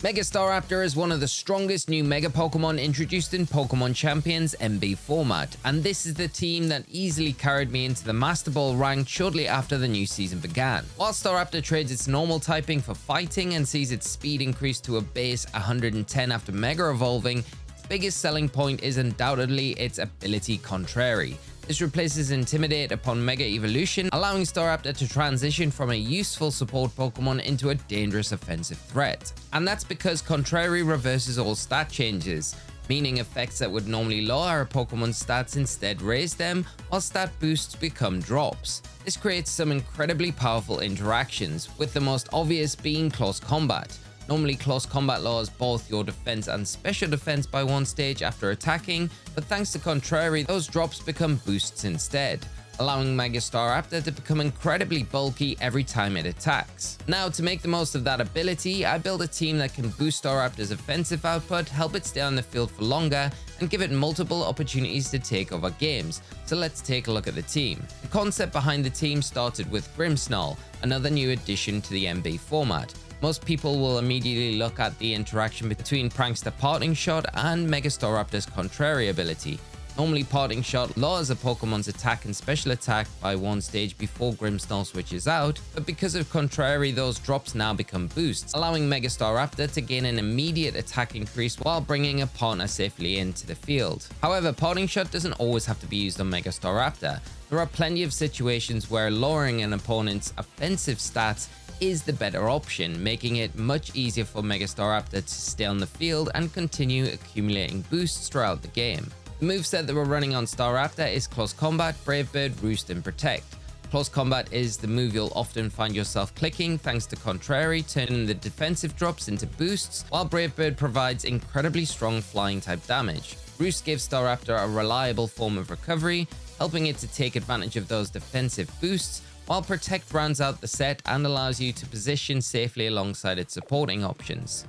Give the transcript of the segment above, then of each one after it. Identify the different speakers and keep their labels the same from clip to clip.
Speaker 1: Mega Staraptor is one of the strongest new Mega Pokemon introduced in Pokémon Champions M-B Format, and this is the team that easily carried me into the Master Ball rank shortly after the new season began. While Staraptor trades its normal typing for fighting and sees its speed increase to a base 110 after Mega Evolving, its biggest selling point is undoubtedly its ability Contrary. This replaces Intimidate upon Mega Evolution, allowing Staraptor to transition from a useful support Pokemon into a dangerous offensive threat. And that's because Contrary reverses all stat changes, meaning effects that would normally lower a Pokemon's stats instead raise them, while stat boosts become drops. This creates some incredibly powerful interactions, with the most obvious being close combat. Normally, close combat lowers both your defense and special defense by one stage after attacking, but thanks to Contrary, those drops become boosts instead, allowing Mega Staraptor to become incredibly bulky every time it attacks. Now, to make the most of that ability, I built a team that can boost Staraptor's offensive output, help it stay on the field for longer, and give it multiple opportunities to take over games. So let's take a look at the team. The concept behind the team started with Grimmsnarl, another new addition to the M-B format. Most people will immediately look at the interaction between Prankster Parting Shot and Mega Staraptor's Contrary ability. Normally, Parting Shot lowers a Pokemon's attack and special attack by one stage before Grimmsnarl switches out, but because of Contrary, those drops now become boosts, allowing Mega Staraptor to gain an immediate attack increase while bringing a partner safely into the field. However, Parting Shot doesn't always have to be used on Mega Staraptor. There are plenty of situations where lowering an opponent's offensive stats is the better option, making it much easier for Mega Staraptor to stay on the field and continue accumulating boosts throughout the game. The moveset that we're running on Staraptor is Close Combat, Brave Bird, Roost, and Protect. Close Combat is the move you'll often find yourself clicking thanks to Contrary, turning the defensive drops into boosts, while Brave Bird provides incredibly strong flying type damage. Roost gives Staraptor a reliable form of recovery, helping it to take advantage of those defensive boosts, while Protect rounds out the set and allows you to position safely alongside its supporting options.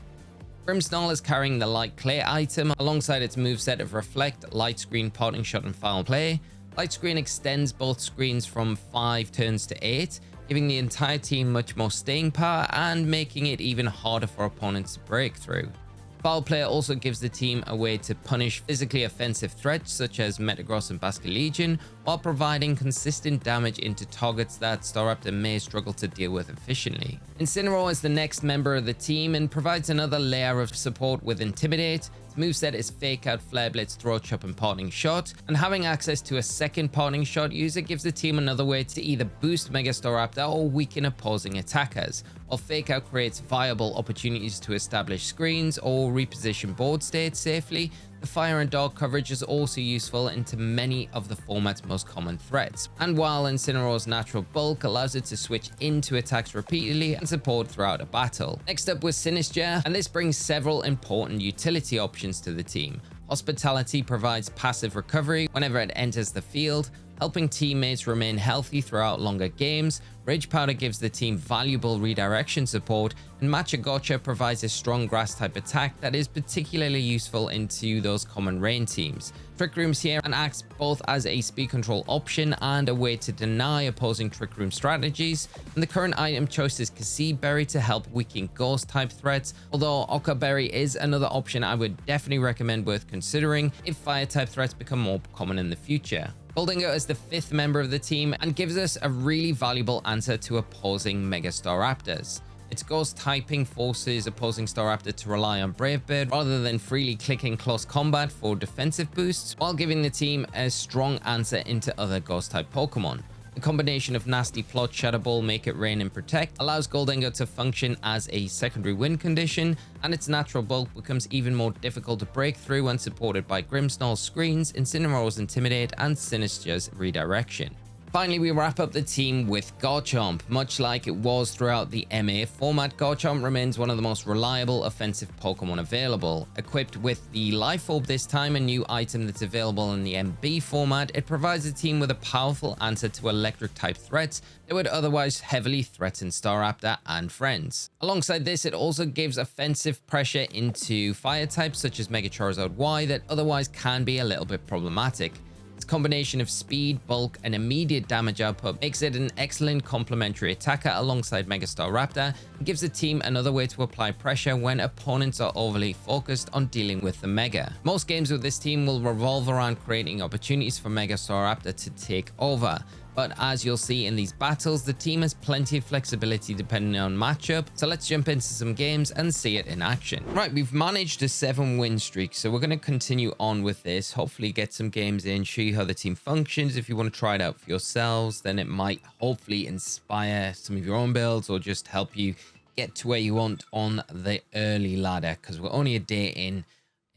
Speaker 1: Grimmsnarl is carrying the Light Clay item alongside its moveset of Reflect, Light Screen, Parting Shot, and Foul Play. Light Screen extends both screens from 5 turns to 8, giving the entire team much more staying power and making it even harder for opponents to break through. Foul Play also gives the team a way to punish physically offensive threats such as Metagross and Basculegion, while providing consistent damage into targets that Staraptor may struggle to deal with efficiently. Incineroar is the next member of the team and provides another layer of support with Intimidate. Its moveset is Fake Out, Flare Blitz, Throat Chop, and Parting Shot, and having access to a second Parting Shot user gives the team another way to either boost Mega Staraptor or weaken opposing attackers, while Fake Out creates viable opportunities to establish screens or reposition board states safely. The Fire and Dark coverage is also useful into many of the format's most common threats, and while Incineroar's natural bulk allows it to switch into attacks repeatedly and support throughout a battle. Next up was Sinistcha, and this brings several important utility options to the team. Hospitality provides passive recovery whenever it enters the field, helping teammates remain healthy throughout longer games. Rage Powder gives the team valuable redirection support, and Matcha Gotcha provides a strong grass type attack that is particularly useful into those common rain teams. Trick Room's here and acts both as a speed control option and a way to deny opposing Trick Room strategies, and the current item choice is Kasib Berry to help weaken ghost type threats, although Occa Berry is another option I would definitely recommend worth considering if fire type threats become more common in the future. Gholdengo is the 5th member of the team and gives us a really valuable answer to opposing Mega Staraptors. Its ghost typing forces opposing Staraptor to rely on Brave Bird rather than freely clicking Close Combat for defensive boosts, while giving the team a strong answer into other ghost type Pokemon. The combination of Nasty Plot, Shadow Ball, Make It Rain, and Protect allows Gholdengo to function as a secondary win condition, and its natural bulk becomes even more difficult to break through when supported by Grimmsnarl's screens, Incineroar's Intimidate, and Sinistcha's Redirection. Finally, we wrap up the team with Garchomp. Much like it was throughout the MA format, Garchomp remains one of the most reliable offensive Pokemon available. Equipped with the Life Orb this time, a new item that's available in the MB format, it provides the team with a powerful answer to electric type threats that would otherwise heavily threaten Staraptor and friends. Alongside this, it also gives offensive pressure into fire types such as Mega Charizard Y that otherwise can be a little bit problematic. Its combination of speed, bulk, and immediate damage output makes it an excellent complementary attacker alongside Mega Staraptor and gives the team another way to apply pressure when opponents are overly focused on dealing with the Mega. Most games with this team will revolve around creating opportunities for Mega Staraptor to take over. But as you'll see in these battles, the team has plenty of flexibility depending on matchup. So let's jump into some games and see it in action. Right, we've managed a 7-win streak. So we're going to continue on with this. Hopefully get some games in, show you how the team functions. If you want to try it out for yourselves, then it might hopefully inspire some of your own builds or just help you get to where you want on the early ladder. Because we're only a day in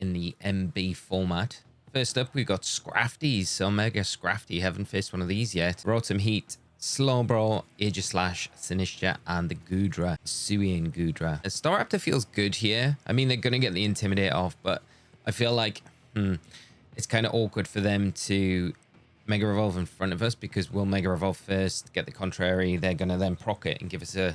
Speaker 1: the MB format. First up, we've got Scrafties. So Mega Scrafty, haven't faced one of these yet. Rotom Heat, Slowbro, Aegislash, Sinistcha, and the Goodra, Suian Goodra. Staraptor feels good here. I mean, they're going to get the Intimidate off, but I feel like it's kind of awkward for them to Mega Evolve in front of us because we'll Mega Evolve first, get the Contrary. They're going to then proc it and give us an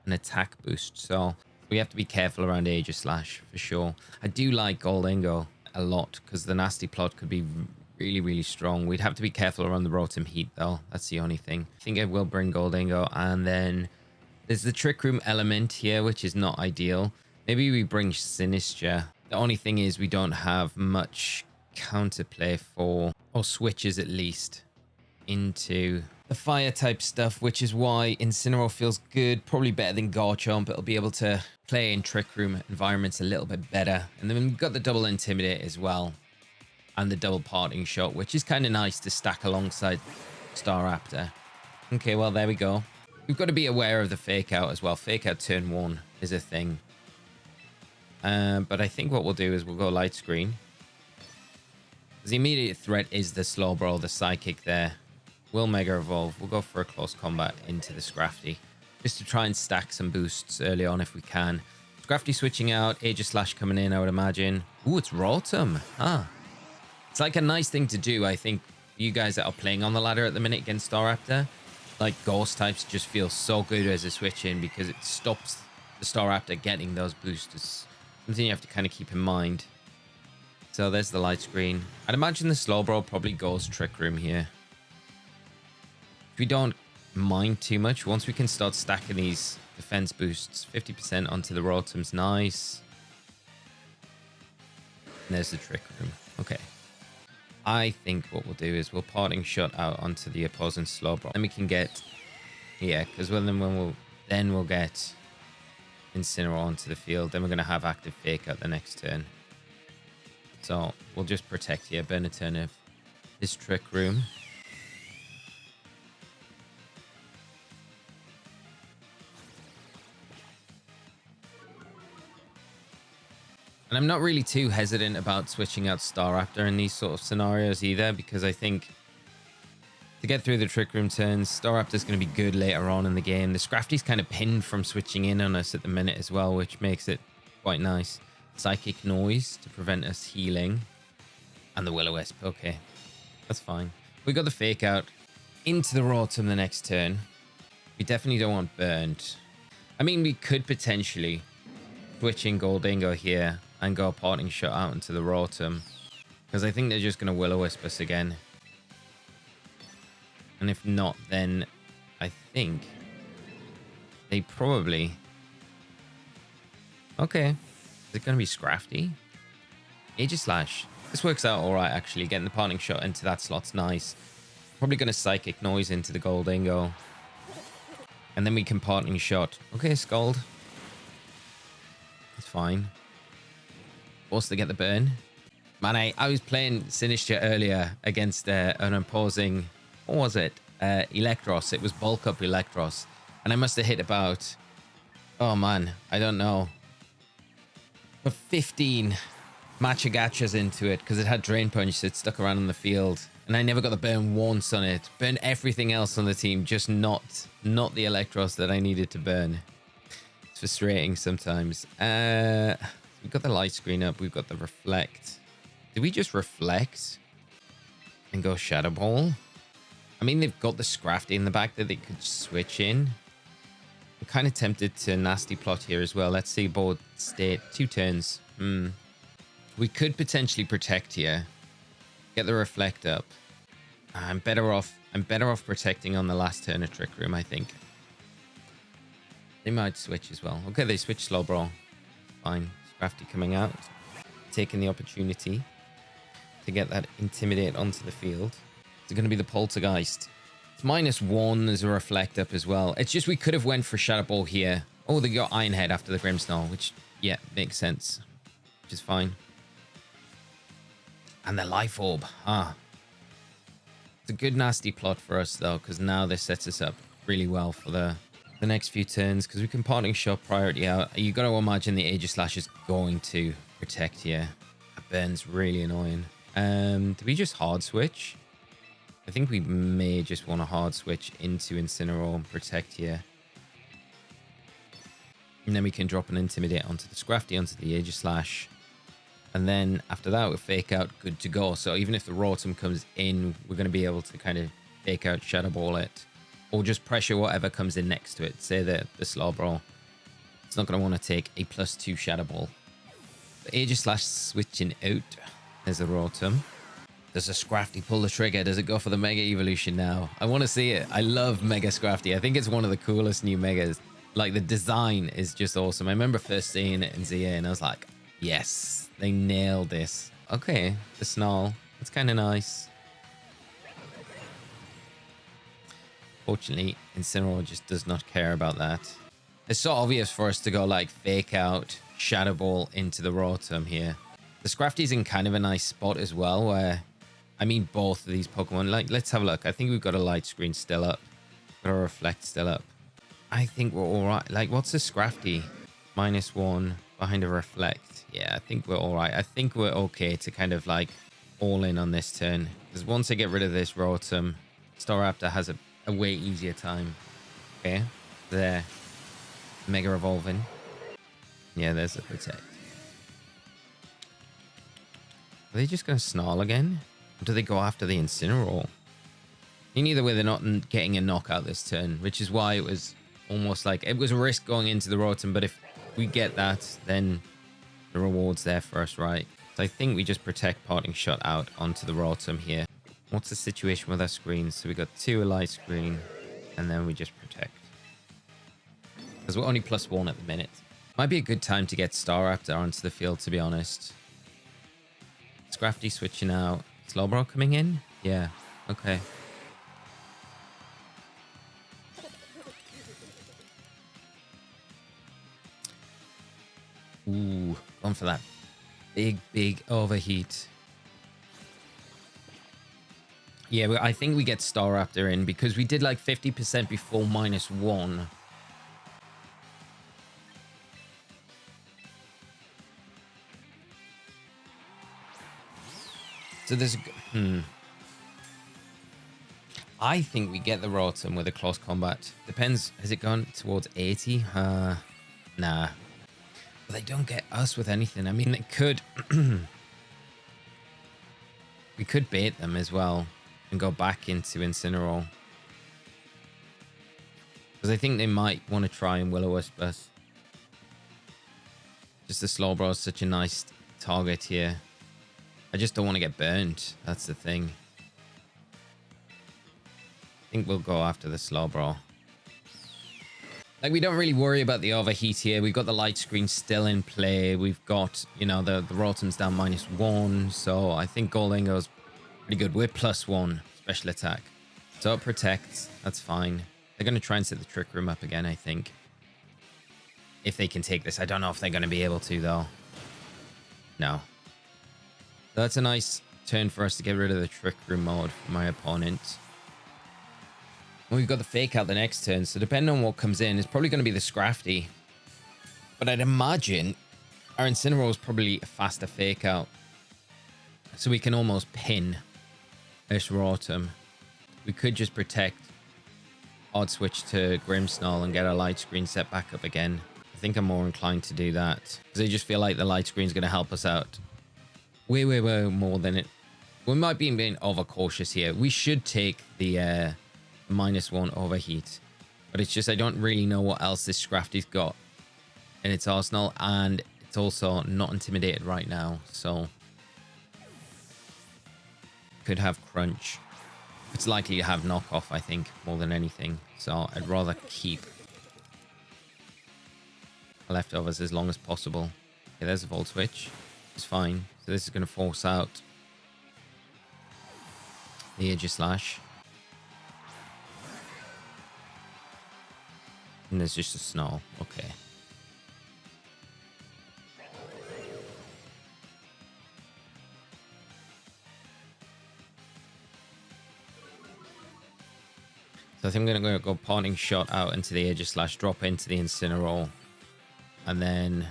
Speaker 1: attack boost. So we have to be careful around Aegislash for sure. I do like Gholdengo a lot because the nasty plot could be really, really strong. We'd have to be careful around the Rotom Heat though. That's the only thing. I think I will bring Gholdengo, and then there's the Trick Room element here, which is not ideal. Maybe we bring Sinistcha. The only thing is we don't have much counterplay for, or switches at least, into the fire type stuff, which is why Incineroar feels good, probably better than Garchomp. It'll be able to play in Trick Room environments a little bit better. And then we've got the double Intimidate as well, and the double Parting Shot, which is kind of nice to stack alongside Staraptor. Okay, well, there we go. We've got to be aware of the Fake Out as well. Fake Out turn 1 is a thing. But I think what we'll do is we'll go Light Screen. The immediate threat is the Slowbro, the Psychic there. We'll Mega Evolve. We'll go for a close combat into the Scrafty, just to try and stack some boosts early on if we can. Scrafty switching out, Aegislash coming in, I would imagine. Ooh, it's Rotom. It's like a nice thing to do, I think, you guys that are playing on the ladder at the minute against Staraptor. Like, Ghost types just feel so good as a switch in because it stops the Staraptor getting those boosts. It's something you have to kind of keep in mind. So there's the Light Screen. I'd imagine the Slowbro probably goes Trick Room here. We don't mind too much once we can start stacking these defense boosts. 50% onto the Rotom's nice. And there's the Trick Room. Okay. I think what we'll do is we'll Parting Shot out onto the opposing Slowbro. Then we can get, yeah, because then we'll get Incineroar onto the field. Then we're going to have active Fake Out the next turn. So we'll just protect here. Burn a turn of this Trick Room. And I'm not really too hesitant about switching out Staraptor in these sort of scenarios either, because I think to get through the Trick Room turns, Staraptor's going to be good later on in the game. The Scrafty's kind of pinned from switching in on us at the minute as well, which makes it quite nice. Psychic Noise to prevent us healing. And the Will-O-Wisp. Okay, that's fine. We got the Fake Out into the Rotom the next turn. We definitely don't want Burned. I mean, we could potentially switch in Gholdengo here and go Parting Shot out into the Rotom, because I think they're just going to Will-O-Wisp us again. And if not, then I think they probably... Okay. Is it going to be Scrafty? Aegislash. This works out all right, actually. Getting the Parting Shot into that slot's nice. Probably going to Psychic Noise into the Gholdengo. And then we can Parting Shot. Okay, Scald. It's fine. Forced to get the burn. Man, I was playing Sinistcha earlier against an opposing... What was it? Electros. It was Bulk Up Electros. And I must have hit about... Oh, man. I don't know. But 15 Matcha-Gachas into it because it had Drain Punch, so it stuck around on the field. And I never got the burn once on it. Burned everything else on the team, just not the Electros that I needed to burn. It's frustrating sometimes. We've got the Light Screen up. We've got the Reflect. Did we just Reflect and go Shadow Ball? I mean, they've got the Scrafty in the back that they could switch in. I'm kind of tempted to Nasty Plot here as well. Let's see board state. 2 turns. We could potentially Protect here. Get the Reflect up. I'm better off protecting on the last turn of Trick Room, I think. They might switch as well. Okay, they switch Slow Brawl. Fine. Scrafty coming out. Taking the opportunity to get that Intimidate onto the field. It's going to be the Poltergeist. It's -1 as a Reflect Up as well. It's just we could have went for Shadow Ball here. Oh, they got Iron Head after the Grimmsnarl, which, yeah, makes sense. Which is fine. And the Life Orb. It's a good nasty plot for us, though, because now this sets us up really well for the next few turns, because we can Parting Shot priority out. You got to imagine the Aegislash is going to protect here. That burns really annoying. Do we just hard switch? I think we may just want to hard switch into Incineroar and protect here. And then we can drop an Intimidate onto the Scrafty, onto the Aegislash. And then after that, we'll Fake Out, good to go. So even if the Rotom comes in, we're going to be able to kind of Fake Out, Shadow Ball it. Or just pressure whatever comes in next to it. Say the Slow Brawl. It's not going to want to take a +2 Shadow Ball. The Aegislash switching out. There's the Rotom. Does a Scrafty pull the trigger? Does it go for the Mega Evolution now? I want to see it. I love Mega Scrafty. I think it's one of the coolest new Megas. Like, the design is just awesome. I remember first seeing it in ZA and I was like, yes, they nailed this. Okay, the Snarl. That's kind of nice. Fortunately, Incineroar just does not care about that. It's so obvious for us to go like Fake Out, Shadow Ball into the Rotom here. The Scrafty's in kind of a nice spot as well, where, I mean, both of these Pokemon, like, let's have a look. I think we've got a Light Screen still up. Got a Reflect still up. I think we're all right. Like, what's a Scrafty? -1 behind a Reflect. Yeah, I think we're all right. I think we're okay to kind of like all in on this turn. Because once I get rid of this Rotom, Staraptor has a way easier time. Okay, there. Mega Evolving. Yeah, there's a Protect. Are they just going to Snarl again? Or do they go after the Incineroar? In either way, they're not getting a knockout this turn, which is why it was almost like it was a risk going into the Rotom, but if we get that, then the reward's there for us, right? So I think we just protect Parting Shot out onto the Rotom here. What's the situation with our screens? So we got 2 Light Screen, and then we just protect. Because we're only +1 at the minute. Might be a good time to get Staraptor onto the field, to be honest. Scrafty switching out. Slowbro coming in? Yeah, okay. Ooh, going for that big overheat. Yeah, I think we get Staraptor in because we did like 50% before -1. So there's I think we get the Rotom with a close combat. Depends. Has it gone towards 80? Nah. But they don't get us with anything. I mean, it could. We could bait them as well and go back into Incineroar. Because I think they might want to try and Will-O-Wisp us. Just the Slowbro is such a nice target here. I just don't want to get burned. That's the thing. I think we'll go after the Slowbro. Like, we don't really worry about the overheat here. We've got the Light Screen still in play. We've got, you know, the Rotom's down -1. So I think Gholdengo's pretty good. We're +1 special attack. So it protects. That's fine. They're going to try and set the Trick Room up again, I think. If they can take this. I don't know if they're going to be able to, though. No. So that's a nice turn for us to get rid of the Trick Room mode for my opponent. We've got the Fake Out the next turn, so depending on what comes in, it's probably going to be the Scrafty. But I'd imagine our Incineroar is probably a faster Fake Out. So we can almost pin this Rotom. We could just protect, hard switch to Grimmsnarl and get our Light Screen set back up again. I think I'm more inclined to do that. Because I just feel like the Light Screen is going to help us out way more than it. We might be being overcautious here. We should take the -1 overheat, but it's just I don't really know what else this Scrafty's got in its arsenal, and it's also not intimidated right now, so could have Crunch, It's likely to have knockoff, I think, more than anything. So I'd rather keep leftovers as long as possible. Okay, there's a Volt Switch. It's fine. So this is going to force out the Aegislash. And there's just a Snarl. Okay. So I think I'm going to go Parting Shot out into the Aegislash, drop into the Incineroar. And then,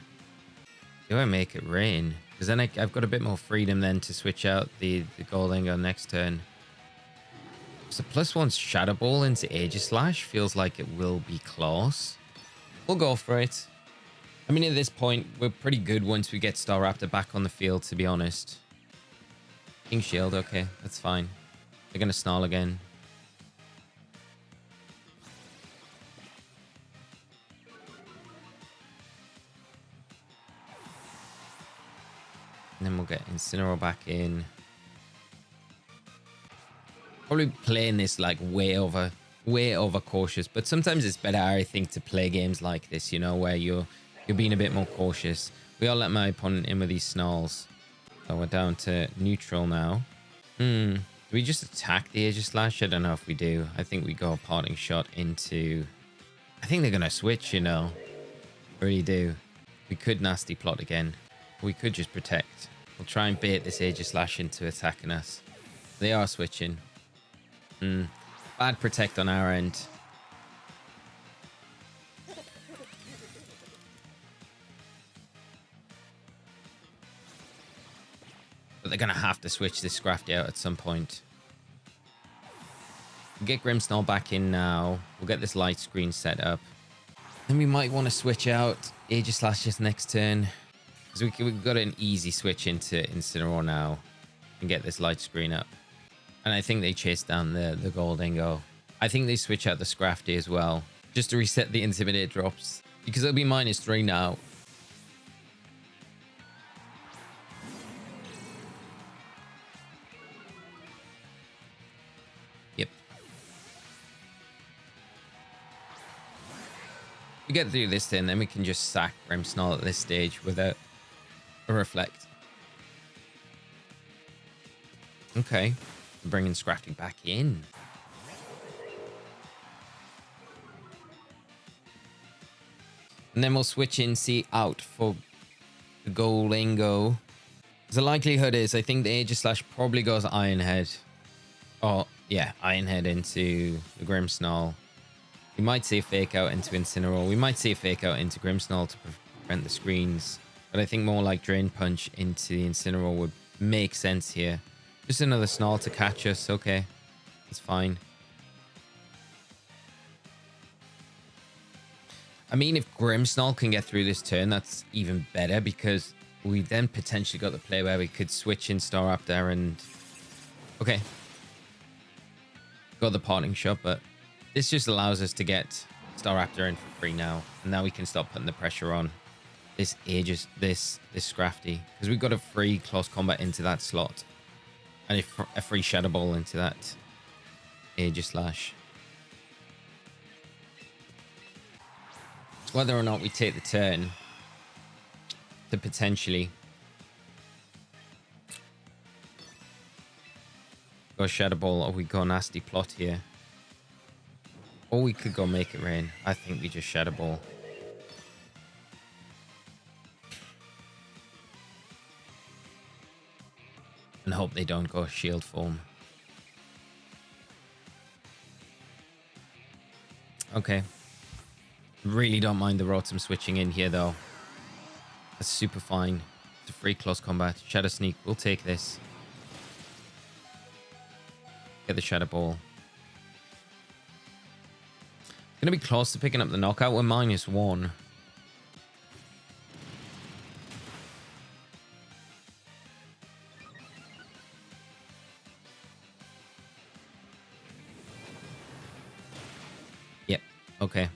Speaker 1: do I make it rain? Because then I've got a bit more freedom then to switch out the Gholdengo next turn. So +1 Shadow Ball into Aegislash feels like it will be close. We'll go for it. I mean, at this point, we're pretty good once we get Staraptor back on the field, to be honest. King Shield, okay, that's fine. They're going to Snarl again. And then we'll get Incineroar back in. Probably playing this like way over cautious, but sometimes it's better, I think, to play games like this, you know, where you're being a bit more cautious. We all let my opponent in with these Snarls. So we're down to neutral now. Do we just attack the Aegislash? I don't know if we do. I think we go Parting Shot into... I think they're going to switch, you know. I really do. We could Nasty Plot again. We could just protect. We'll try and bait this Aegislash into attacking us. They are switching. Bad protect on our end. But they're going to have to switch this Scrafty out at some point. We'll get Grimmsnarl back in now. We'll get this light screen set up. Then we might want to switch out Aegislash's next turn. Because we've got an easy switch into Incineroar now. And get this light screen up. And I think they chase down the Gholdengo. I think they switch out the Scrafty as well. Just to reset the Intimidate drops. Because it'll be -3 now. Yep. We get through this turn, then we can just sack Grimmsnarl at this stage without a Reflect. Okay. Bringing Scrafty back in. And then we'll switch in C out for the Gholdengo. The likelihood is, I think the Aegislash probably goes Iron Head. Oh, yeah, Iron Head into the Grimmsnarl. We might see a Fake Out into Incineroar. We might see a Fake Out into Grimmsnarl to prevent the screens. But I think more like Drain Punch into the Incineroar would make sense here. Just another Snarl to catch us. Okay, that's fine. I mean, if Grimmsnarl can get through this turn, that's even better, because we then potentially got the play where we could switch in Staraptor and... Okay. Got the Parting Shot, but this just allows us to get Staraptor in for free now. And now we can start putting the pressure on this Scrafty. Because we've got a free Close Combat into that slot. And a free Shadow Ball into that Aegislash. It's whether or not we take the turn to potentially go Shadow Ball, or we go Nasty Plot here. Or we could go Make It Rain. I think we just Shadow Ball. And hope they don't go Shield Form. Okay. Really don't mind the Rotom switching in here, though. That's super fine. It's a free Close Combat. Shadow Sneak. We'll take this. Get the Shadow Ball. Gonna be close to picking up the knockout. We're -1. Yep. Okay.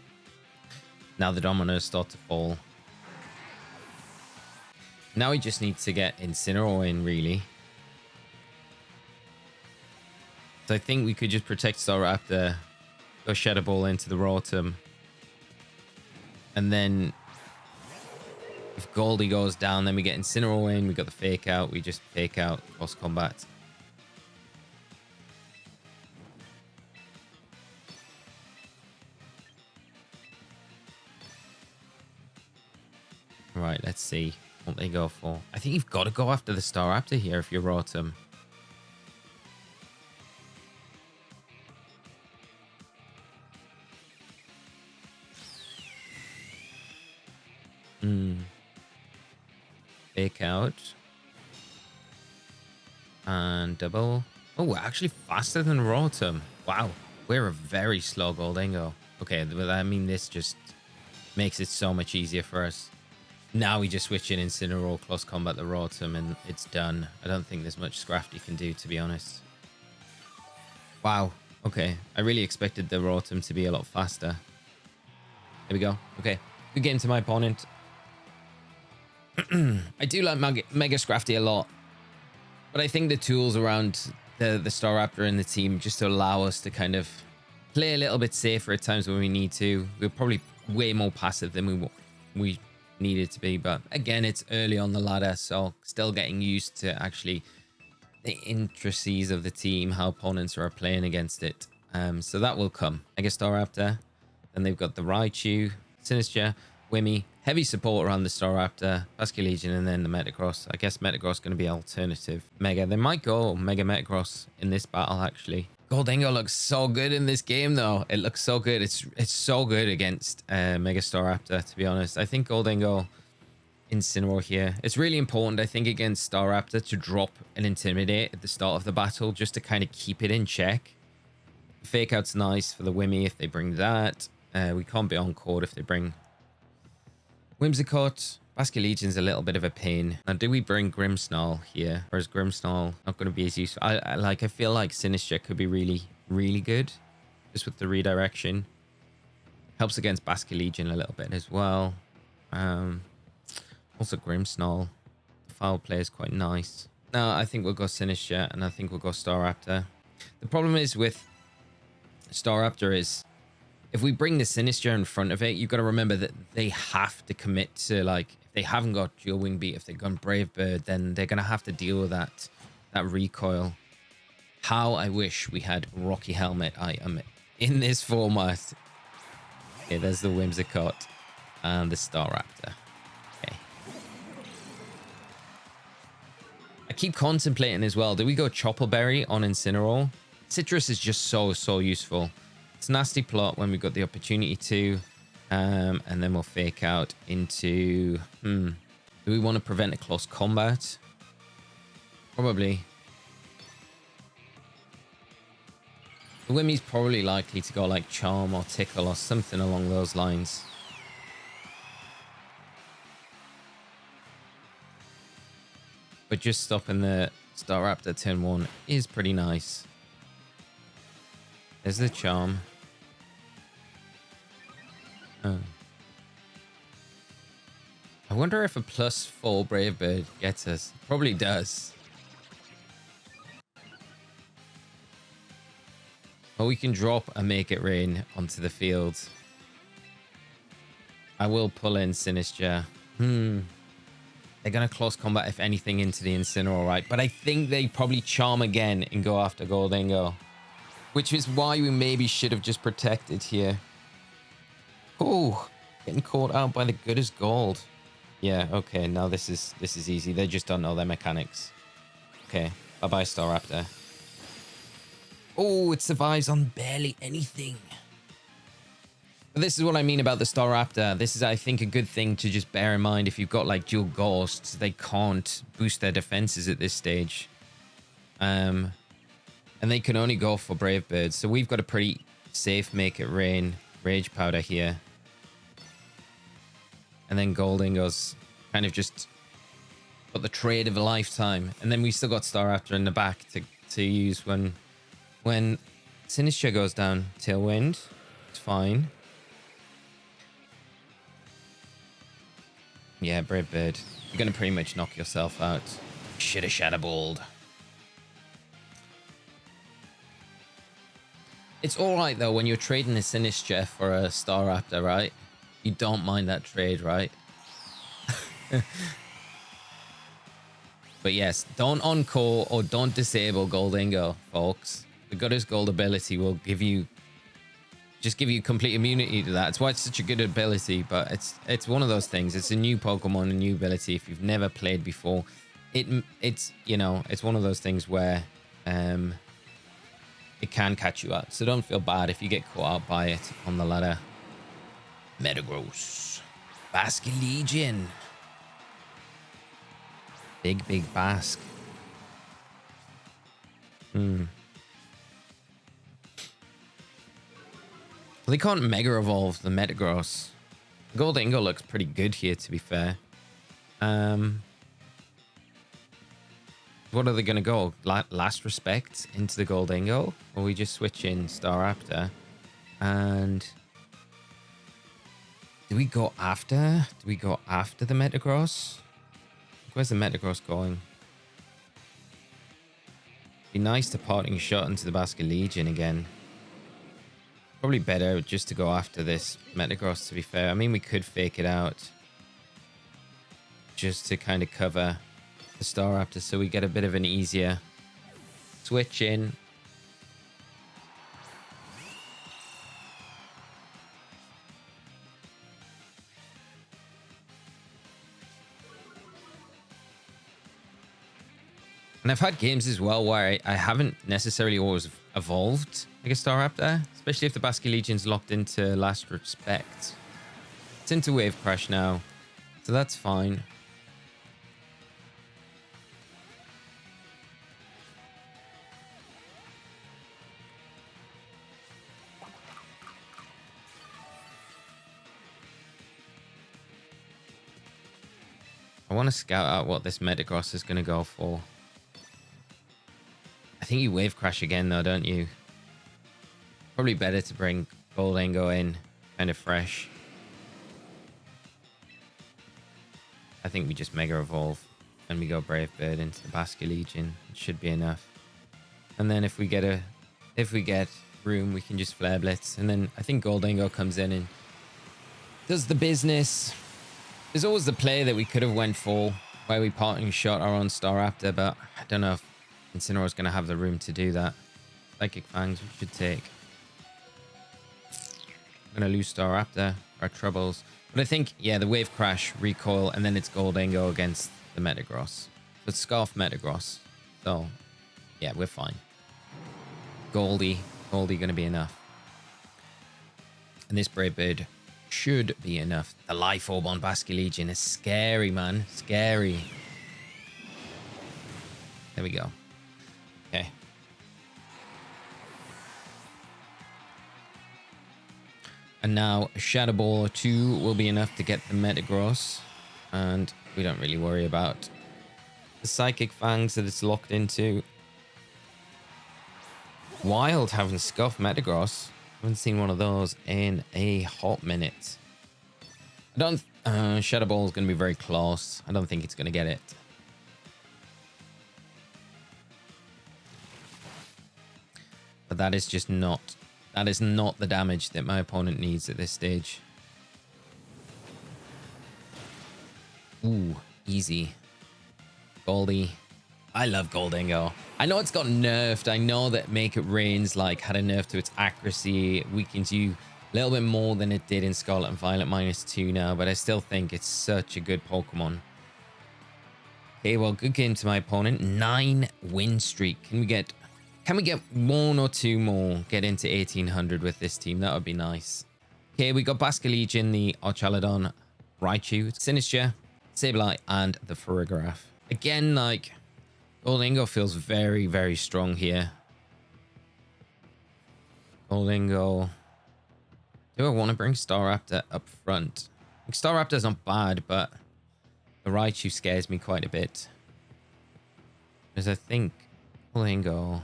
Speaker 1: Now the dominoes start to fall. Now we just need to get Incineroar in, really. So I think we could just protect Staraptor, go Shadow Ball into the Rotom, and then if Goldie goes down, then we get Incineroar in, we got the Fake Out, we just Fake Out, close combat. Right, let's see what they go for. I think you've got to go after the Staraptor here if you're Rotom. Fake Out. And double. Oh, we're actually faster than Rotom. Wow. We're a very slow Gholdengo. Okay, but I mean, this just makes it so much easier for us. Now we just switch in Incineroar, close combat the Rotom, and it's done. I don't think there's much Scrafty can do, to be honest. Wow. Okay. I really expected the Rotom to be a lot faster. Here we go. Okay. Good game to my opponent. I do like Mega Scrafty a lot, but I think the tools around the Staraptor and the team just to allow us to kind of play a little bit safer at times when we need to. We're probably way more passive than we needed to be, but again, it's early on the ladder, so still getting used to actually the intricacies of the team, how opponents are playing against it. So that will come. Mega Staraptor, then they've got the Raichu, Sinistcha, Wimmy, heavy support around the Staraptor, Basculegion, and then the Metagross. I guess Metagross is going to be alternative Mega. They might go Mega Metagross in this battle, actually. Gholdengo looks so good in this game, though. It looks so good. It's so good against Mega Staraptor, to be honest. I think Gholdengo Incineroar here. It's really important, I think, against Staraptor to drop an Intimidate at the start of the battle, just to kind of keep it in check. Fake Out's nice for the Wimmy if they bring that. We can't be on court if they bring Whimsicott. Basculegion's a little bit of a pain. Now, do we bring Grimmsnarl here? Or is Grimmsnarl not going to be as useful? I feel like Sinistcha could be really, really good. Just with the redirection. Helps against Basculegion a little bit as well. Also Grimmsnarl. The foul play is quite nice. No, I think we'll go Sinistcha and I think we'll go Staraptor. The problem is with Staraptor is if we bring the Sinistcha in front of it, you've got to remember that they have to commit to, like, if they haven't got dual wing beat, if they've gone Brave Bird, then they're going to have to deal with that recoil. How I wish we had Rocky Helmet item in this format. Okay, there's the Whimsicott and the Staraptor. Okay. I keep contemplating as well. Do we go Chopper Berry on Incineroar? Citrus is just so useful. It's a nasty plot when we've got the opportunity to. And then we'll Fake Out into... Do we want to prevent a close combat? Probably. The Wimmy's probably likely to go like Charm or Tickle or something along those lines. But just stopping the Staraptor turn 1 is pretty nice. There's the Charm. Oh. I wonder if a +4 Brave Bird gets us. Probably does. Or we can drop a Make It Rain onto the field. I will pull in Sinistcha. They're going to close combat, if anything, into the Incineroar, right? But I think they probably Charm again and go after Gholdengo. Which is why we maybe should have just protected here. Oh, getting caught out by the good as gold. Yeah, okay, now this is easy. They just don't know their mechanics. Okay, bye-bye Staraptor. Oh, it survives on barely anything. But this is what I mean about the Staraptor. This is, I think, a good thing to just bear in mind. If you've got like dual ghosts, they can't boost their defenses at this stage. And they can only go for Brave Birds. So we've got a pretty safe Make It Rain Rage Powder here. And then Gholdengo's kind of just got the trade of a lifetime. And then we still got Staraptor in the back to use when Sinistcha goes down. Tailwind. It's fine. Yeah, Brave Bird. You're going to pretty much knock yourself out. Should have Shadow Balled. It's all right, though, when you're trading a Sinistcha for a Staraptor, right? You don't mind that trade, right? But yes, don't on-call or don't disable Gholdengo, folks. The Goddess Gold ability will give you... just give you complete immunity to that. It's why it's such a good ability, but it's one of those things. It's a new Pokemon, a new ability. If you've never played before, it's you know, it's one of those things where it can catch you out. So don't feel bad if you get caught out by it on the ladder. Metagross. Basculegion. Big Basque. Well, they can't Mega Evolve the Metagross. Gholdengo looks pretty good here, to be fair. What are they going to go? Last Respect into the Gholdengo? Or we just switch in Staraptor? And... do we go after? Do we go after the Metagross? Where's the Metagross going? Be nice to parting shot into the Basculegion again. Probably better just to go after this Metagross, to be fair. I mean, we could fake it out. Just to kind of cover the Staraptor so we get a bit of an easier switch in. And I've had games as well where I haven't necessarily always evolved like a Staraptor, especially if the Basculegion's locked into Last Respect. It's into Wave Crash now, so that's fine. I want to scout out what this Metagross is going to go for. I think you Wave Crash again, though, don't you? Probably better to bring Gholdengo in kind of fresh. I think we just Mega Evolve and we go Brave Bird into the Basculegion. It should be enough. And then if we get room, we can just Flare Blitz. And then I think Gholdengo comes in and does the business. There's always the play that we could have went for where we parting shot our own Staraptor, but I don't know if Incineroar is going to have the room to do that. Psychic Fangs we should take. I'm going to lose Staraptor, our troubles. But I think, yeah, the Wave Crash, Recoil, and then it's Gholdengo against the Metagross. So it's Scarf Metagross. So, yeah, we're fine. Goldie going to be enough. And this Brave Bird should be enough. The Life Orb on Basculegion is scary, man. Scary. There we go. Okay. And now a Shadow Ball or two will be enough to get the Metagross. And we don't really worry about the Psychic Fangs that it's locked into. Wild having Scuff Metagross. Haven't seen one of those in a hot minute. I don't... Shadow Ball is going to be very close. I don't think it's going to get it. But that is just not... that is not the damage that my opponent needs at this stage. Ooh, easy. Goldie. I love Gholdengo. I know it's got nerfed. I know that Make It Rain's like had a nerf to its accuracy. It weakens you a little bit more than it did in Scarlet and Violet -2 now, but I still think it's such a good Pokemon. Okay, well, good game to my opponent. 9 win streak. Can we get one or two more, get into 1800 with this team? That would be nice. Okay, we got Basculegion, the Archaludon, Raichu, Sinistcha, Sableye, and the Farigiraf. Again, like, Gholdengo feels very, very strong here. Gholdengo. Do I want to bring Staraptor up front? Like, Staraptor's not bad, but the Raichu scares me quite a bit. Because I think Gholdengo...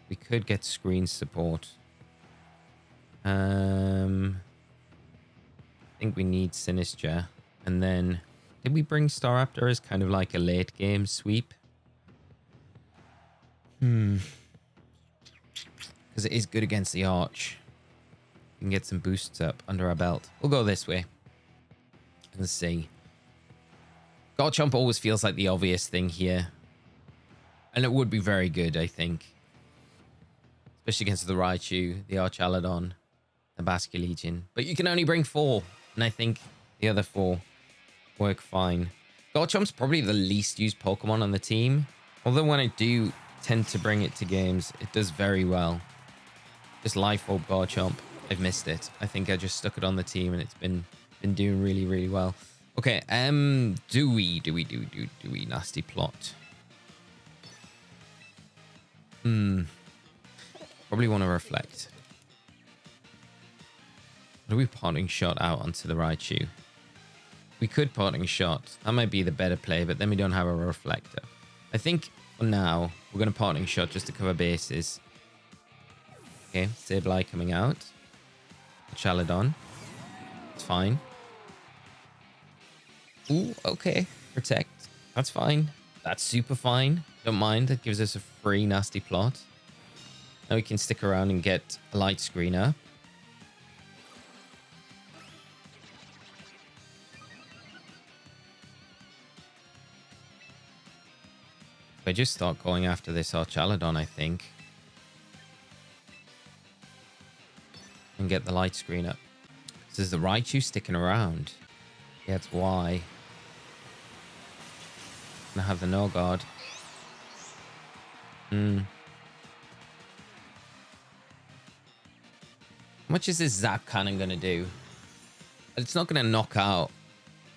Speaker 1: we could get screen support. I think we need Sinistcha. And then... did we bring Staraptor as kind of like a late game sweep? because it is good against the Arch. We can get some boosts up under our belt. We'll go this way. Let's see. Garchomp always feels like the obvious thing here. And it would be very good, I think. Especially against the Raichu, the Archaladon, the Basculegion. But you can only bring 4. And I think the other 4 work fine. Garchomp's probably the least used Pokemon on the team. Although when I do tend to bring it to games, it does very well. Just Life Orb Garchomp. I've missed it. I think I just stuck it on the team and it's been doing really, really well. Okay, do we nasty plot? Probably want to reflect. What are we parting shot out onto the Raichu? We could parting shot. That might be the better play, but then we don't have a reflector. I think for now, we're going to parting shot just to cover bases. Okay, Sableye coming out. Chaladon. It's fine. Ooh, okay. Protect. That's fine. That's super fine. Don't mind. That gives us a free nasty plot. Now we can stick around and get a light screen up. I just start going after this Archaladon, I think. And get the light screen up. This is the Raichu sticking around. Yeah, that's why. Gonna have the No Guard. How much is this Zap Cannon gonna do? It's not gonna knock out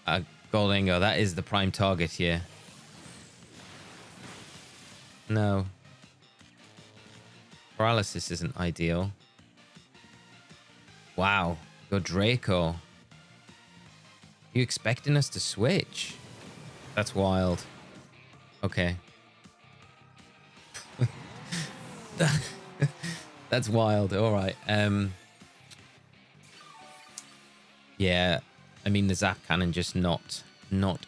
Speaker 1: a Gholdengo. That is the prime target here. No. Paralysis isn't ideal. Wow. Go Draco. You expecting us to switch? That's wild. Okay. That's wild. All right. Yeah. I mean, the Zap Cannon just not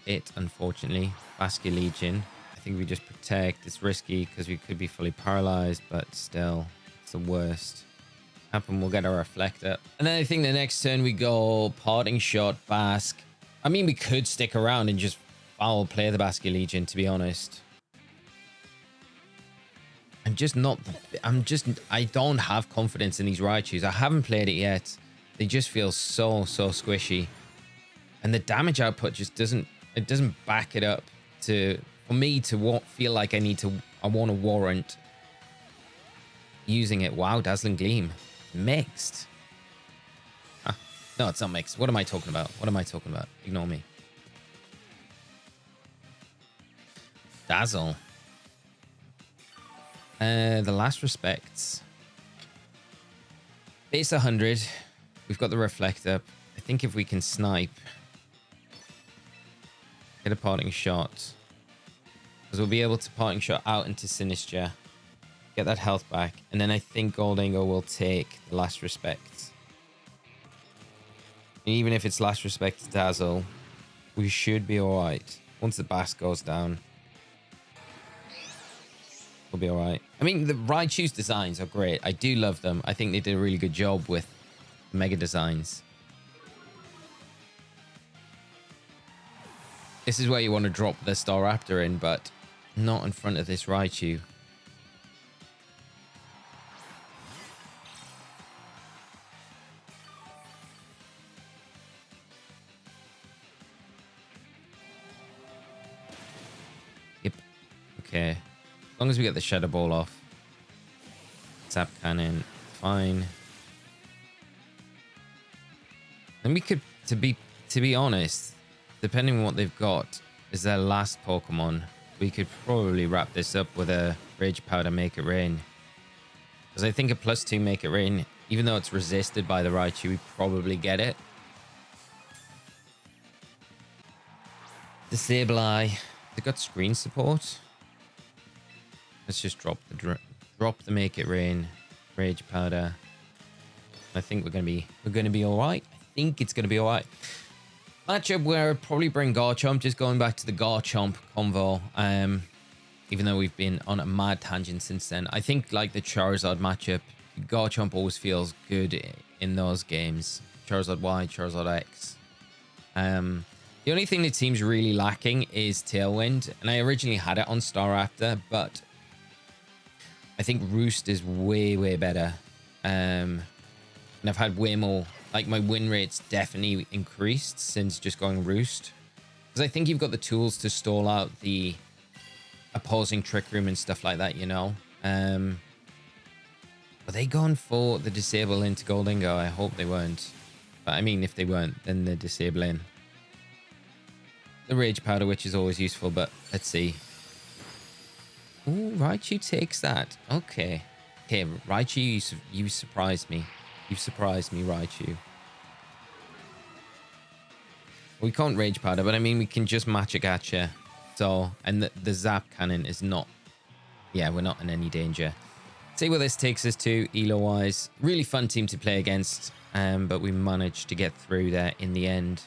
Speaker 1: it, unfortunately. Basculegion. I think we just protect. It's risky because we could be fully paralyzed, but still, it's the worst. Happen, we'll get a reflector. And then I think the next turn we go parting shot, Bask. I mean, we could stick around and just foul play the Basculegion, to be honest. I don't have confidence in these Raichus. I haven't played it yet. They just feel so squishy. And the damage output just doesn't back it up for me to feel like I want to warrant using it. Wow, Dazzling Gleam. Mixed. No, it's not mixed. What am I talking about? Ignore me. Dazzle. The last respects. Base 100. We've got the reflector. I think if we can snipe, get a parting shot, because we'll be able to parting shot out into Sinistcha, get that health back, and then I think Gholdengo will take the last respect. And even if it's last respect to Dazzle, we should be alright. Once the Bass goes down, we'll be alright. I mean, the Raichu's designs are great. I do love them. I think they did a really good job with the Mega designs. This is where you want to drop the Staraptor in, but not in front of this Raichu. Yep. Okay. As long as we get the Shadow Ball off. Zap Cannon. Fine. And we could, to be honest, depending on what they've got, is their last Pokemon, we could probably wrap this up with a Rage Powder Make It Rain. Because I think a +2 Make It Rain, even though it's resisted by the Raichu, we probably get it. The Sableye. They've got screen support. Let's just drop the Make It Rain, Rage Powder. I think we're gonna be all right. I think it's gonna be all right. Matchup where I'd probably bring Garchomp, just going back to the Garchomp convo. Even though we've been on a mad tangent since then, I think like the Charizard matchup Garchomp always feels good in those games. Charizard Y, Charizard X. The only thing that seems really lacking is Tailwind, and I originally had it on Staraptor, but I think Roost is way, way better. And I've had way more, like my win rate's definitely increased since just going Roost. Because I think you've got the tools to stall out the opposing Trick Room and stuff like that, you know. Are they going for the disable into Gholdengo? I hope they weren't. But I mean, if they weren't, then they're disabling the Rage Powder, which is always useful, but let's see. Ooh, Raichu takes that. Okay. Okay, Raichu, you surprised me. You've surprised me, Raichu. We can't Rage Powder, but I mean, we can just match a Gacha. So, and the Zap Cannon is not... Yeah, we're not in any danger. See where this takes us to, Elo-wise. Really fun team to play against, but we managed to get through there in the end.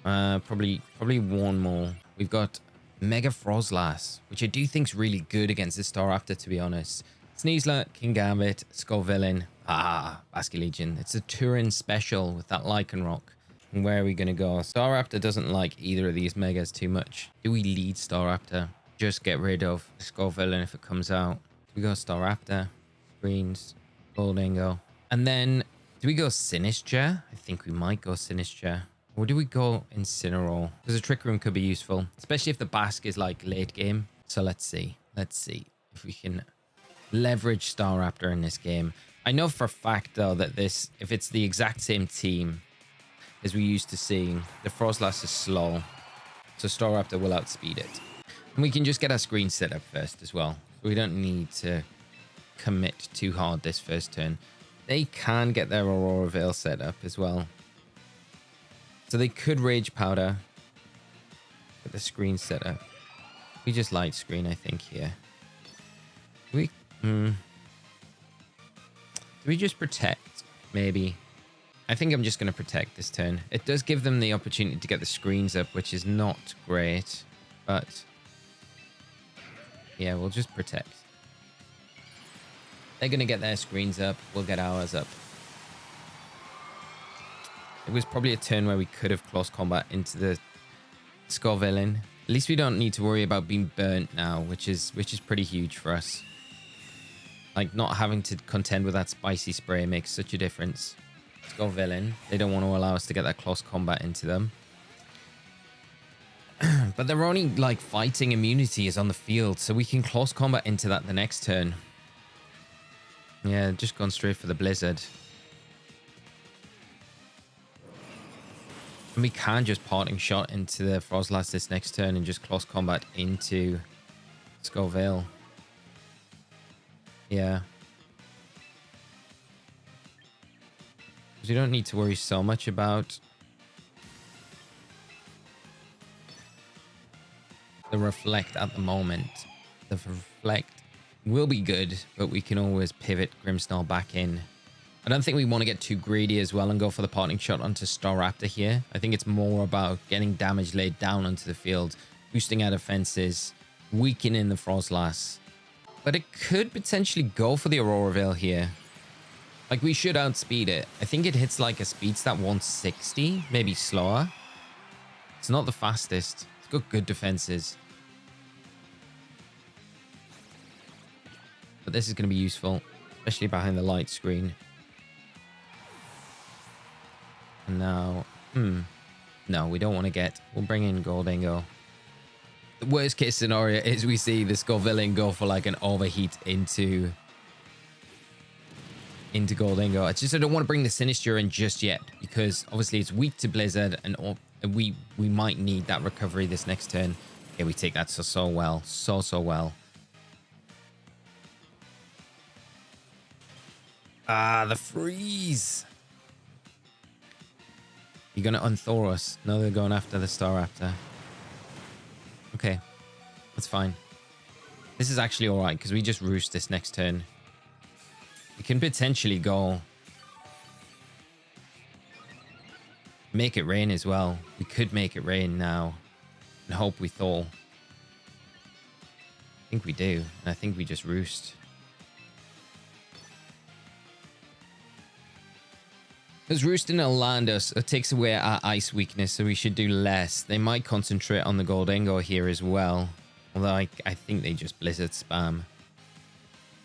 Speaker 1: Probably one more. We've got Mega Frozlass, which I do think is really good against the Staraptor, to be honest. Sneasler, Kingambit, Skullvillain. Basculegion. It's a Turin special with that Lycanroc. And where are we going to go? Staraptor doesn't like either of these Megas too much. Do we lead Staraptor? Just get rid of Skullvillain if it comes out. Do we go Staraptor? Screens. Gholdengo. And then, do we go Sinistcha? I think we might go Sinistcha. Or do we go Incineroar? Because a Trick Room could be useful, especially if the Bask is like late game. So let's see. Let's see if we can leverage Staraptor in this game. I know for a fact, though, that this, if it's the exact same team as we used to seeing, the Frozlass is slow. So Staraptor will outspeed it. And we can just get our screen set up first as well. We don't need to commit too hard this first turn. They can get their Aurora Veil set up as well. So they could Rage Powder. Get the screen set up. We just light screen, I think, here. Do we just protect? Maybe. I think I'm just going to protect this turn. It does give them the opportunity to get the screens up, which is not great. But yeah, we'll just protect. They're going to get their screens up. We'll get ours up. It was probably a turn where we could have close combat into the Skullvillain. At least we don't need to worry about being burnt now, which is pretty huge for us. Like, not having to contend with that spicy spray makes such a difference. Skullvillain, they don't want to allow us to get that close combat into them. But their only, like, fighting immunity is on the field, so we can close combat into that the next turn. Yeah, just gone straight for the Blizzard. And we can just parting shot into the Frozlass this next turn and just close combat into Skullvale. Yeah. Because we don't need to worry so much about the Reflect at the moment. The Reflect will be good, but we can always pivot Grimmsnarl back in. I don't think we want to get too greedy as well and go for the parting shot onto Staraptor here. I think it's more about getting damage laid down onto the field, boosting our defenses, weakening the Frozlass. But it could potentially go for the Aurora Veil here. Like, we should outspeed it. I think it hits like a speed stat 160, maybe slower. It's not the fastest. It's got good defenses. But this is going to be useful, especially behind the light screen. And now, no, we don't want to get... We'll bring in Gholdengo. The worst case scenario is we see the Skullvillain go for like an overheat into Gholdengo. It's just I don't want to bring the Sinistcha in just yet, because obviously it's weak to Blizzard, and we might need that recovery this next turn. Yeah, we take that so well. So well. The freeze. You're going to unthaw us. No, they're going after the Staraptor. Okay. That's fine. This is actually alright, because we just roost this next turn. We can potentially go make it rain as well. We could make it rain now and hope we thaw. I think we do. And I think we just roost. Because Roosting will land us, it takes away our ice weakness, so we should do less. They might concentrate on the Gholdengo here as well. Although I think they just Blizzard spam.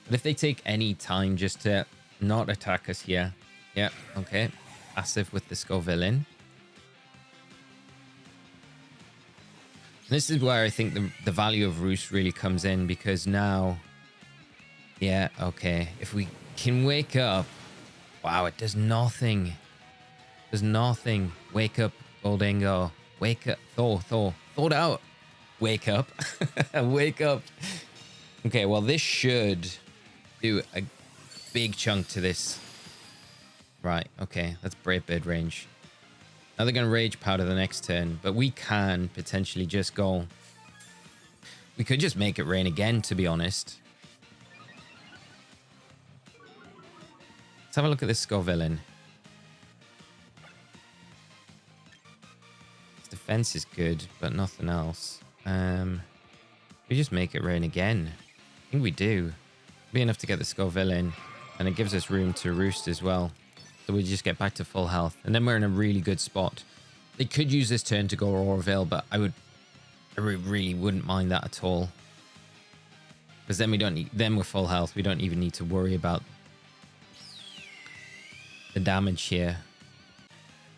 Speaker 1: But if they take any time just to not attack us here. Yeah, okay. Passive with the Scovillain. This is where I think the value of Roost really comes in, because now... Yeah, okay. If we can wake up... Wow, it does nothing. It does nothing. Wake up, Gholdengo. Wake up. Thor. Thawed out. Wake up. Wake up. Okay, well, this should do a big chunk to this. Right, okay. That's Brave Bird range. Now they're going to Rage Powder the next turn, but we can potentially just go... We could just make it rain again, to be honest. Let's have a look at this Scovillain. Its defense is good, but nothing else. We just make it rain again. I think we do. Be enough to get the Scovillain, and it gives us room to roost as well. So we just get back to full health, and then we're in a really good spot. They could use this turn to go Aurora Veil, but I really wouldn't mind that at all. Because then we don't need, then we're full health. We don't even need to worry about the damage here.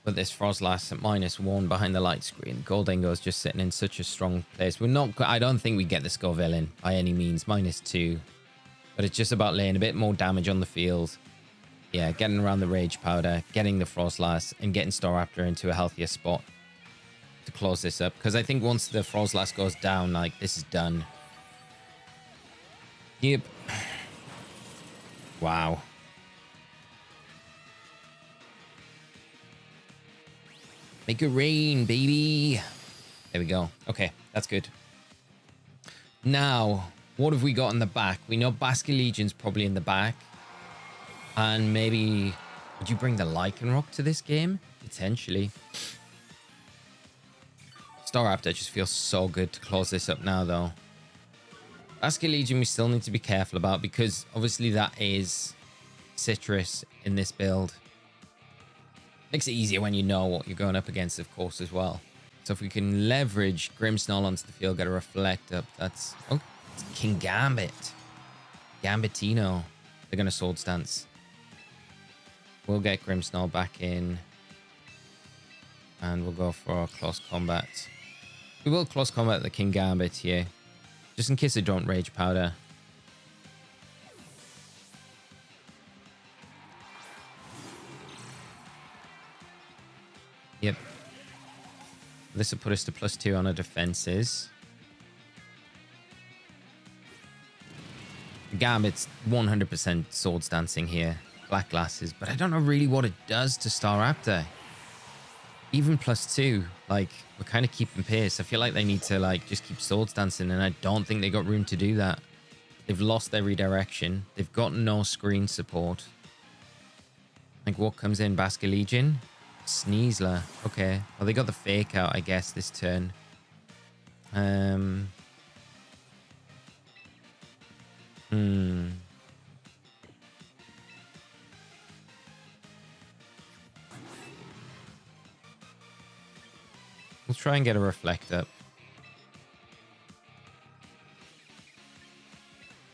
Speaker 1: But this Frostlass at -1 behind the light screen. Gholdengo is just sitting in such a strong place. I don't think we get the Scovillain by any means. -2. But it's just about laying a bit more damage on the field. Yeah, getting around the Rage Powder, getting the Frostlass, and getting Staraptor into a healthier spot to close this up. Because I think once the Frostlass goes down, like, this is done. Yep. Wow. Make it rain, baby. There we go. Okay, that's good. Now, what have we got in the back? We know Basculegion's probably in the back. And maybe... Would you bring the Lycanroc to this game? Potentially. Staraptor just feels so good to close this up now, though. Basculegion we still need to be careful about, because obviously that is Citrus in this build. Makes it easier when you know what you're going up against, of course, as well. So if we can leverage Grimmsnarl onto the field, get a Reflect up, that's... Oh, it's King Gambit. Gambitino. They're going to Sword Stance. We'll get Grimmsnarl back in. And we'll go for Close Combat. We will Close Combat the King Gambit here. Just in case they don't Rage Powder. Yep. This will put us to +2 on our defenses. Gambit's 100% Swords Dancing here. Black Glasses. But I don't know really what it does to Staraptor. Even +2. Like, we're kind of keeping pace. I feel like they need to, like, just keep Swords Dancing. And I don't think they got room to do that. They've lost their redirection. They've got no screen support. Like, what comes in? Basculegion? Sneasler. Okay. Well, they got the Fake out, I guess, this turn. We'll try and get a Reflect up.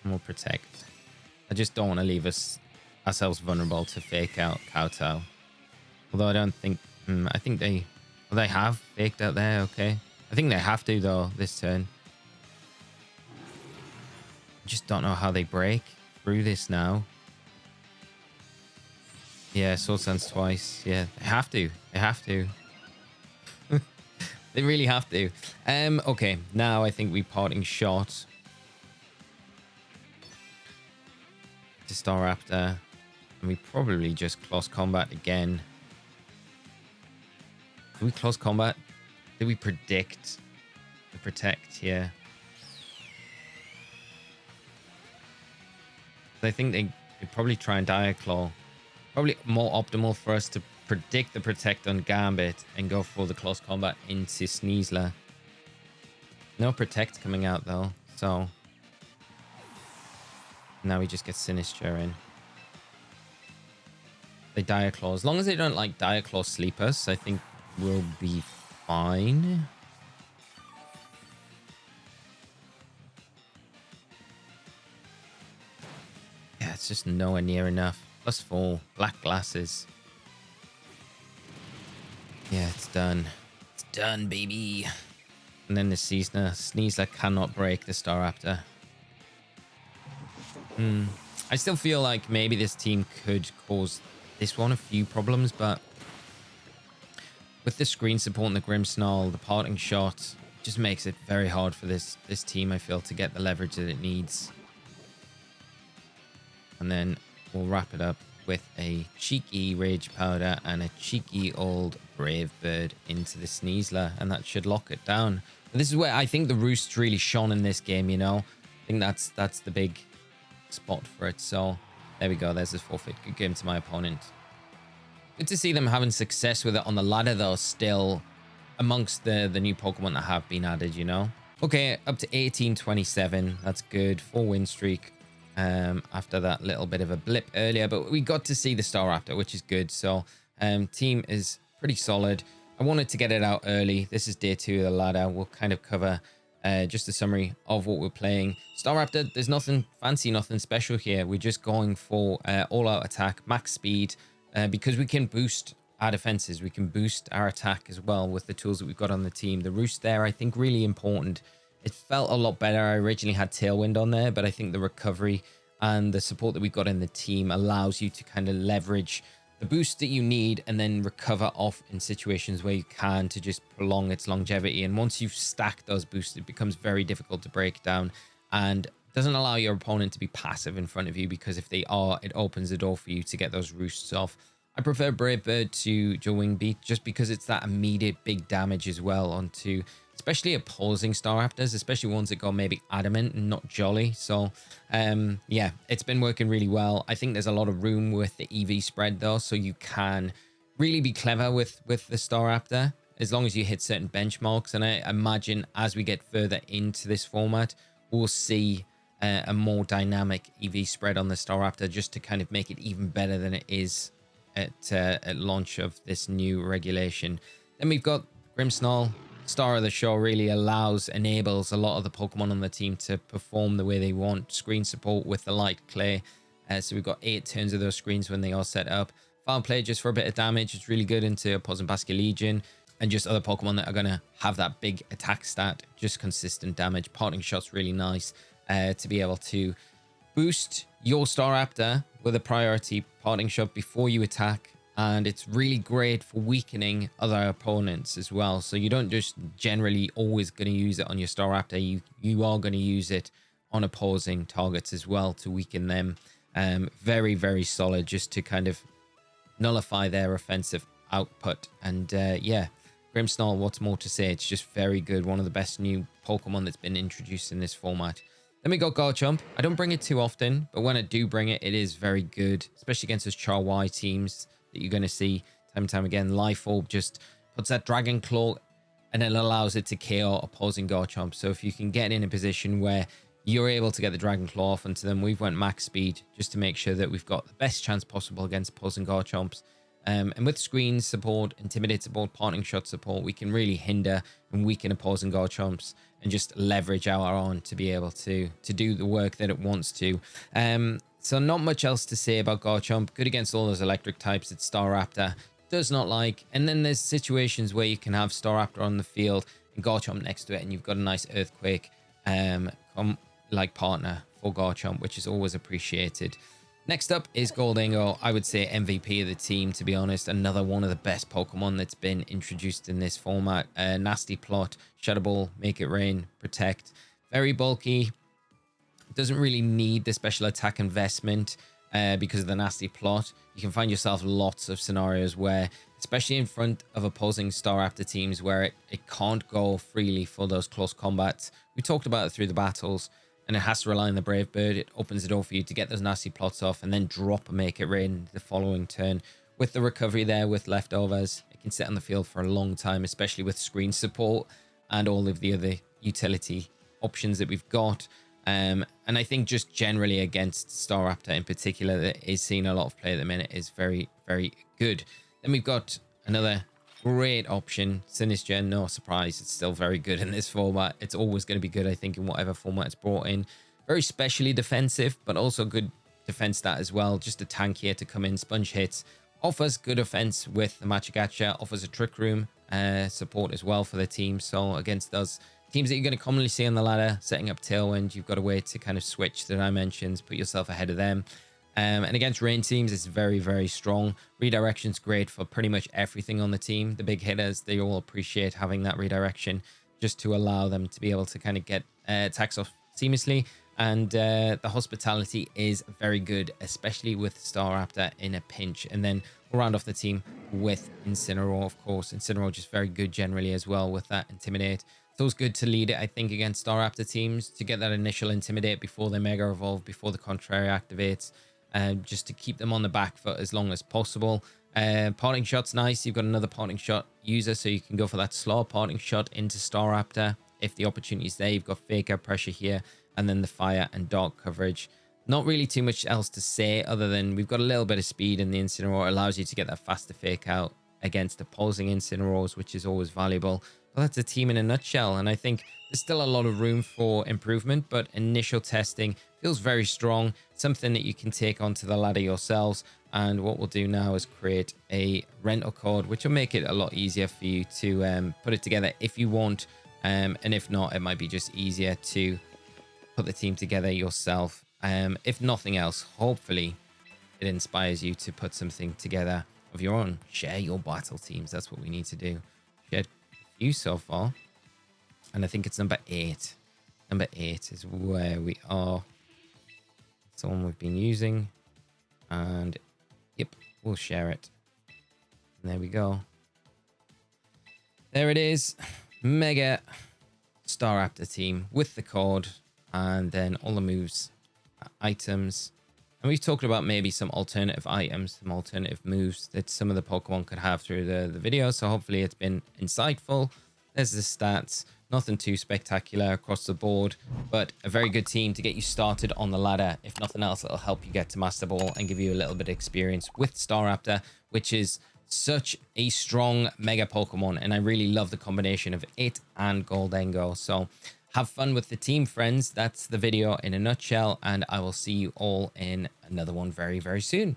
Speaker 1: And we'll Protect. I just don't want to leave ourselves vulnerable to Fake out Kowtow. Although I don't think... I think they... Well, they have Faked out there, okay. I think they have to, though, this turn. I just don't know how they break through this now. Yeah, Sword Stance twice. Yeah, they have to. They have to. They really have to. Okay, now I think we Parting Shot to Staraptor. And we probably just Close Combat again. Did we Close Combat? Did we predict the Protect here? I think they probably try and Diaclaw. Probably more optimal for us to predict the Protect on Gambit and go for the Close Combat into Sneasler. No Protect coming out though, so now we just get Sinistcha in. They Dire Claw. As long as they don't like Dire Claw sleep us, I think we'll be fine. Yeah, it's just nowhere near enough. +4. Black glasses. Yeah, it's done. It's done, baby. And then the Sinistcha cannot break the Staraptor. I still feel like maybe this team could cause this one a few problems, but with the screen support and the Grimmsnarl, the parting shot, it just makes it very hard for this team, I feel, to get the leverage that it needs. And then we'll wrap it up with a cheeky Rage Powder and a cheeky old Brave Bird into the Sinistcha, and that should lock it down. And this is where I think the Roost really shone in this game, you know? I think that's the big spot for it. So there we go. There's his forfeit. Good game to my opponent. Good to see them having success with it on the ladder, though, still amongst the new Pokemon that have been added, you know? Okay, up to 1827. That's good. 4-win streak. After that little bit of a blip earlier, but we got to see the Staraptor, which is good. So team is pretty solid. I wanted to get it out early. This is day 2 of the ladder. We'll kind of cover just a summary of what we're playing. Staraptor, there's nothing fancy, nothing special here. We're just going for all-out attack, max speed, because we can boost our defenses. We can boost our attack as well with the tools that we've got on the team. The Roost there, I think, really important. It felt a lot better. I originally had Tailwind on there, but I think the recovery and the support that we've got in the team allows you to kind of leverage the boost that you need and then recover off in situations where you can to just prolong its longevity. And once you've stacked those boosts, it becomes very difficult to break down and doesn't allow your opponent to be passive in front of you, because if they are, it opens the door for you to get those Roosts off. I prefer Brave Bird to Wing Beat just because it's that immediate big damage as well onto especially opposing Staraptors, especially ones that go maybe adamant and not jolly. So yeah, it's been working really well. I think there's a lot of room with the EV spread though, so you can really be clever with the Staraptor as long as you hit certain benchmarks. And I imagine as we get further into this format, we'll see a more dynamic EV spread on the Staraptor just to kind of make it even better than it is at launch of this new regulation. Then we've got Grimmsnarl. Star of the show, really enables a lot of the Pokemon on the team to perform the way they want. Screen support with the light clay. So we've got 8 turns of those screens when they are set up. Foul play just for a bit of damage. It's really good into opposing Basculegion and just other Pokemon that are going to have that big attack stat. Just consistent damage. Parting shot's really nice to be able to boost your Staraptor with a priority parting shot before you attack. And it's really great for weakening other opponents as well. So you don't just generally always going to use it on your Staraptor. You are going to use it on opposing targets as well to weaken them. Very, very solid just to kind of nullify their offensive output. And yeah, Grimmsnarl, what's more to say? It's just very good. One of the best new Pokemon that's been introduced in this format. Then we got Garchomp. I don't bring it too often, but when I do bring it, it is very good, especially against those Char-Y teams that you're going to see time and time again. Life Orb just puts that Dragon Claw and it allows it to KO opposing Garchomp. So if you can get in a position where you're able to get the Dragon Claw off onto them, we've went max speed just to make sure that we've got the best chance possible against opposing Garchomps. And with screen support, Intimidate support, Parting Shot support, we can really hinder and weaken opposing Garchomps and just leverage our own to be able to do the work that it wants to. So not much else to say about Garchomp. Good against all those electric types that Staraptor does not like. And then there's situations where you can have Staraptor on the field and Garchomp next to it, and you've got a nice Earthquake like partner for Garchomp, which is always appreciated. Next up is Gholdengo. I would say MVP of the team, to be honest. Another one of the best Pokemon that's been introduced in this format. Nasty Plot, Shadow Ball, Make It Rain, Protect. Very bulky. Doesn't really need the special attack investment because of the Nasty Plot. You can find yourself lots of scenarios where, especially in front of opposing Staraptor teams, where it can't go freely for those close combats. We talked about it through the battles, and it has to rely on the Brave Bird. It opens the door for you to get those Nasty Plots off and then drop a Make It Rain the following turn. With the recovery there, with leftovers, it can sit on the field for a long time, especially with screen support and all of the other utility options that we've got. And I think just generally against Staraptor in particular, that is seeing a lot of play at the minute, is very, very good. Then we've got another great option, Sinistcha. No surprise, it's still very good in this format. It's always going to be good, I think, in whatever format it's brought in. Very specially defensive, but also good defense stat as well. Just a tank here to come in, sponge hits. Offers good offense with the Gacha, offers a Trick Room support as well for the team. So against those teams that you're going to commonly see on the ladder, setting up Tailwind, you've got a way to kind of switch the dimensions, put yourself ahead of them. And against rain teams, it's very, very strong. Redirection's great for pretty much everything on the team. The big hitters, they all appreciate having that redirection just to allow them to be able to kind of get attacks off seamlessly. And the hospitality is very good, especially with Staraptor in a pinch. And then we'll round off the team with Incineroar, of course. Incineroar just very good generally as well with that Intimidate. It's always good to lead it, I think, against Staraptor teams to get that initial Intimidate before they Mega Evolve, before the Contrary activates. Just to keep them on the back foot as long as possible. Parting Shot's nice. You've got another Parting Shot user, so you can go for that slow Parting Shot into Staraptor if the opportunity is there. You've got Fake Out Pressure here, and then the Fire and Dark coverage. Not really too much else to say other than we've got a little bit of speed, and the Incineroar allows you to get that faster Fake Out against opposing Incineroars, which is always valuable. But that's a team in a nutshell, and I think there's still a lot of room for improvement, but initial testing feels very strong, something that you can take onto the ladder yourselves. And what we'll do now is create a rental code, which will make it a lot easier for you to put it together if you want. And if not, it might be just easier to put the team together yourself. If nothing else, hopefully it inspires you to put something together of your own. Share your battle teams. That's what we need to do. Shared a few so far. And I think it's number 8. Number 8 is where we are. It's the one we've been using. And yep, we'll share it. And there we go. There it is. Mega Staraptor team with the code. And then all the moves, items. And we've talked about maybe some alternative items, some alternative moves that some of the Pokemon could have through the video. So hopefully it's been insightful. There's the stats. Nothing too spectacular across the board, but a very good team to get you started on the ladder. If nothing else, it'll help you get to Master Ball and give you a little bit of experience with Staraptor, which is such a strong Mega Pokemon. And I really love the combination of it and Gholdengo. So have fun with the team, friends. That's the video in a nutshell, and I will see you all in another one very, very soon.